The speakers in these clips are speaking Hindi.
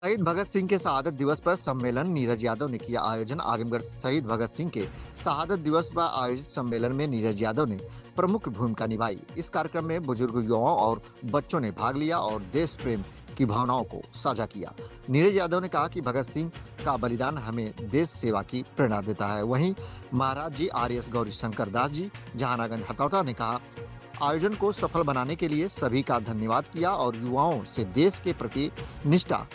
शहीद भगत सिंह के शहादत दिवस पर सम्मेलन। नीरज यादव ने किया आयोजन। आजमगढ़ शहीद भगत सिंह के शहादत दिवस पर आयोजित सम्मेलन में नीरज यादव ने प्रमुख भूमिका निभाई। इस कार्यक्रम में बुजुर्ग, युवाओं और बच्चों ने भाग लिया और देश प्रेम की भावनाओं को साझा किया। नीरज यादव ने कहा कि भगत सिंह का बलिदान हमें देश सेवा की प्रेरणा देता है। वहीं महाराज जी RS गौरी शंकर दास जी जहानागंज हथौटा ने कहा, आयोजन को सफल बनाने के लिए सभी का धन्यवाद किया और युवाओं से देश के प्रति निष्ठा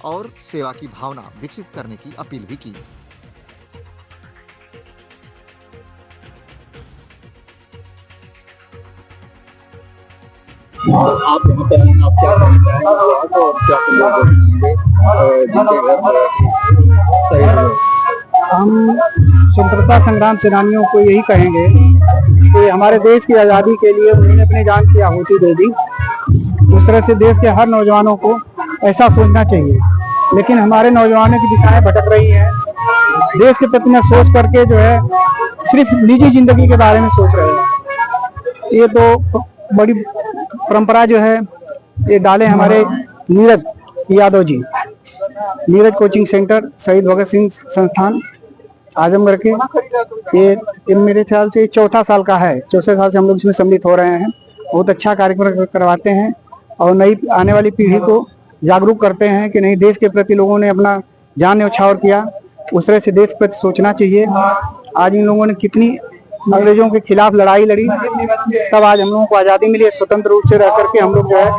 और सेवा की भावना विकसित करने की अपील भी की। आप यहाँ पे आए, आप क्या कहना चाहेंगे और क्या सही? हम स्वतंत्रता संग्राम सेनानियों को यही कहेंगे कि हमारे देश की आज़ादी के लिए उन्होंने अपनी जान की आहुति दे दी। उस तरह से देश के हर नौजवानों को ऐसा सोचना चाहिए, लेकिन हमारे नौजवानों की दिशाएं भटक रही हैं। देश के प्रति न सोच करके जो है सिर्फ निजी जिंदगी के बारे में सोच रहे हैं। ये तो बड़ी परंपरा जो है ये डाले हमारे नीरज यादव जी। नीरज कोचिंग सेंटर शहीद भगत सिंह संस्थान आजमगढ़ के ये मेरे ख्याल से चौथा साल का है। चौथे साल से हम लोग इसमें सम्मिलित हो रहे हैं। बहुत अच्छा कार्यक्रम करवाते हैं और नई आने वाली पीढ़ी को जागरूक करते हैं कि नहीं, देश के प्रति लोगों ने अपना जान न्यौछावर किया, उस तरह से देश के प्रति सोचना चाहिए। आज इन लोगों ने कितनी अंग्रेजों के खिलाफ लड़ाई लड़ी, तब आज हम लोगों को आज़ादी मिली है। स्वतंत्र रूप से रह करके हम लोग जो है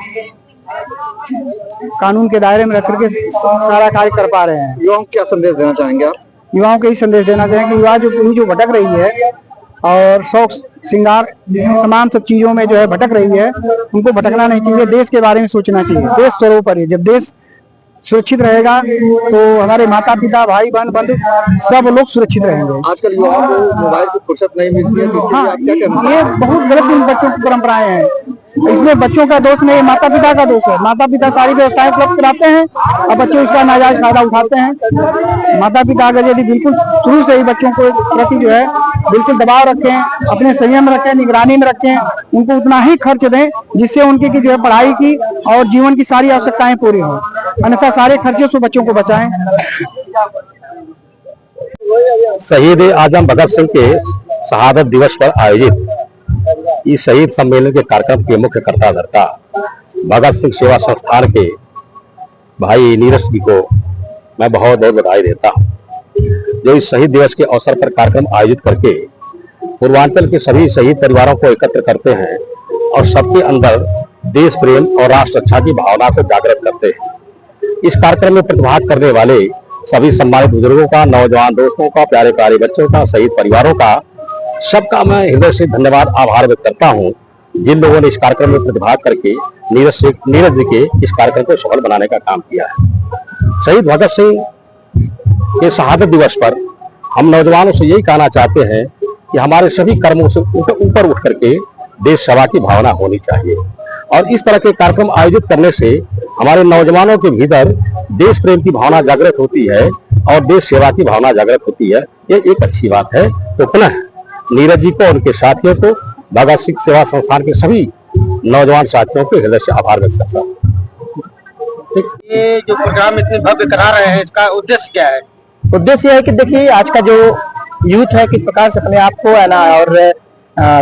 कानून के दायरे में रह करके सारा कार्य कर पा रहे हैं। युवाओं को क्या संदेश देना चाहेंगे आप? युवाओं को यही संदेश देना चाहेंगे कि युवा जो पीढ़ी जो भटक रही है और शौक श्रृंगार तमाम सब चीजों में जो है भटक रही है, उनको भटकना नहीं चाहिए। देश के बारे में सोचना चाहिए। देश सर्वोपरि। जब देश सुरक्षित रहेगा तो हमारे माता पिता, भाई बहन, बंधु सब लोग सुरक्षित रहेंगे। आजकल युवाओं को मोबाइल से फुर्सत नहीं मिलती है, तो हाँ, आप क्या कहना? ये बहुत गलत इन बच्चों की परंपराएं हैं। इसमें बच्चों का दोष नहीं, माता पिता का दोष है। माता पिता सारी व्यवस्थाएं उपलब्ध कराते हैं और बच्चे उसका नाजायज फायदा उठाते हैं। माता पिता अगर यदि बिल्कुल शुरू से ही बच्चों को प्रति जो है बिल्कुल दबाव रखें, अपने संयम रखें, निगरानी में रखें, उनको उतना ही खर्च दें जिससे उनकी की जो है पढ़ाई की और जीवन की सारी आवश्यकताएं पूरी हों। अन्यथा सारे खर्चों से बच्चों को बचाएं। शहीद आजम भगत सिंह के शहादत दिवस पर आयोजित इस शहीद सम्मेलन के कार्यक्रम के मुख्य कर्ता धर्ता भगत सिंह सेवा संस्थान के भाई नीरज जी को मैं बहुत बहुत बधाई देता हूँ, जो इस शहीद दिवस के अवसर पर कार्यक्रम आयोजित करके पूर्वांचल के सभी शहीद परिवारों को एकत्र करते हैं और सबके अंदर देश प्रेम और राष्ट्र रक्षा की भावना को जागृत करते हैं। इस कार्यक्रम में प्रतिभाग करने वाले सभी सम्मानित बुजुर्गों का, नौजवान दोस्तों का, प्यारे प्यारे बच्चों का, शहीद परिवारों का, सबका मैं हृदय से धन्यवाद, आभार व्यक्त करता हूं, जिन लोगों ने इस कार्यक्रम में प्रतिभाग करके नीरज जी के इस कार्यक्रम को सफल बनाने का काम किया है। शहीद भगत सिंह के शहादत दिवस पर हम नौजवानों से यही कहना चाहते हैं कि हमारे सभी कर्मों से ऊपर उठ करके देश सेवा की भावना होनी चाहिए और इस तरह के कार्यक्रम आयोजित करने से हमारे नौजवानों के भीतर देश प्रेम की भावना जागृत होती है और देश सेवा की भावना जागृत होती है। ये एक अच्छी बात है। तो पुनः नीरज जी को और उनके साथियों को, भगत सिंह सेवा संस्थान के सभी नौजवान साथियों के हृदय से आभार व्यक्त करता हूँ। ये जो प्रोग्राम इतने भव्य करा रहे हैं, इसका उद्देश्य क्या है? उद्देश्य है कि देखिए आज का जो यूथ है किस प्रकार से अपने आप को है ना और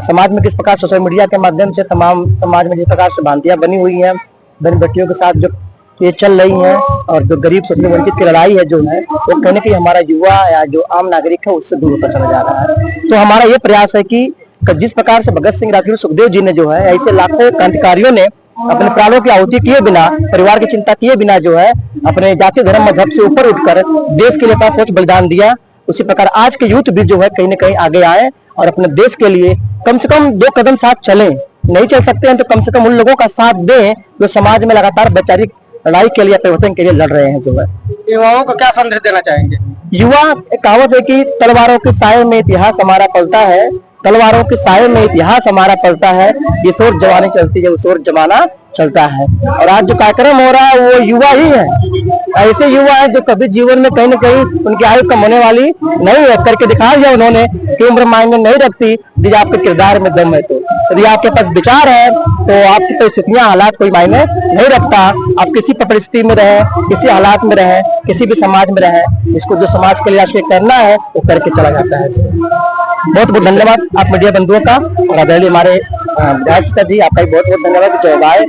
समाज में किस प्रकार सोशल मीडिया के माध्यम से तमाम समाज में जिस प्रकार से भ्रांतियां बनी हुई हैं, बहन बेटियों के साथ जो ये चल रही हैं और जो गरीब से वंचित की लड़ाई है जो है वो कहने की हमारा युवा या जो आम नागरिक है उससे दूर होता चला जा रहा है। तो हमारा ये प्रयास है कि जिस प्रकार से भगत सिंह, राजगुरु सुखदेव जी ने जो है ऐसे लाखों क्रांतिकारियों ने अपने प्राणों की आहुति किए बिना, परिवार की चिंता किए बिना जो है अपने जाति धर्म मजहब से ऊपर उठकर देश के लिए अपना सोच बलिदान दिया, उसी प्रकार आज के यूथ भी जो है कहीं न कहीं आगे आए और अपने देश के लिए कम से कम 2 कदम साथ चलें। नहीं चल सकते हैं तो कम से कम उन लोगों का साथ दें जो समाज में लगातार वैचारिक लड़ाई के लिए, परिवर्तन के लिए लड़ रहे हैं। जो है युवाओं को क्या संदेश देना चाहेंगे? युवा, एक कहावत है कि तलवारों के साए में इतिहास हमारा पलता है। तलवारों के साये में इतिहास हमारा पलता है। ये सोच जवानी चलती है, वो सोच जमाना चलता है। और आज जो कार्यक्रम हो रहा है वो युवा ही है, ऐसे युवा है जो कभी जीवन में कहीं न कहीं उनकी आयु कम होने वाली नहीं है। करके दिखा दिया उन्होंने कि उम्र मायने नहीं रखती, यदि आपके किरदार में दम है तो। यदि आपके पास विचार है तो आपकी परिस्थितियां, हालात कोई मायने नहीं रखता। आप किसी परिस्थिति में रहे, किसी हालात में रहे, किसी भी समाज में रहे, इसको जो समाज के लिए आपको करना है वो करके चला जाता है। बहुत बहुत धन्यवाद आप मीडिया बंधुओं का, और आदरणीय हमारे विधायक जी आपका भी बहुत बहुत धन्यवाद जो आए।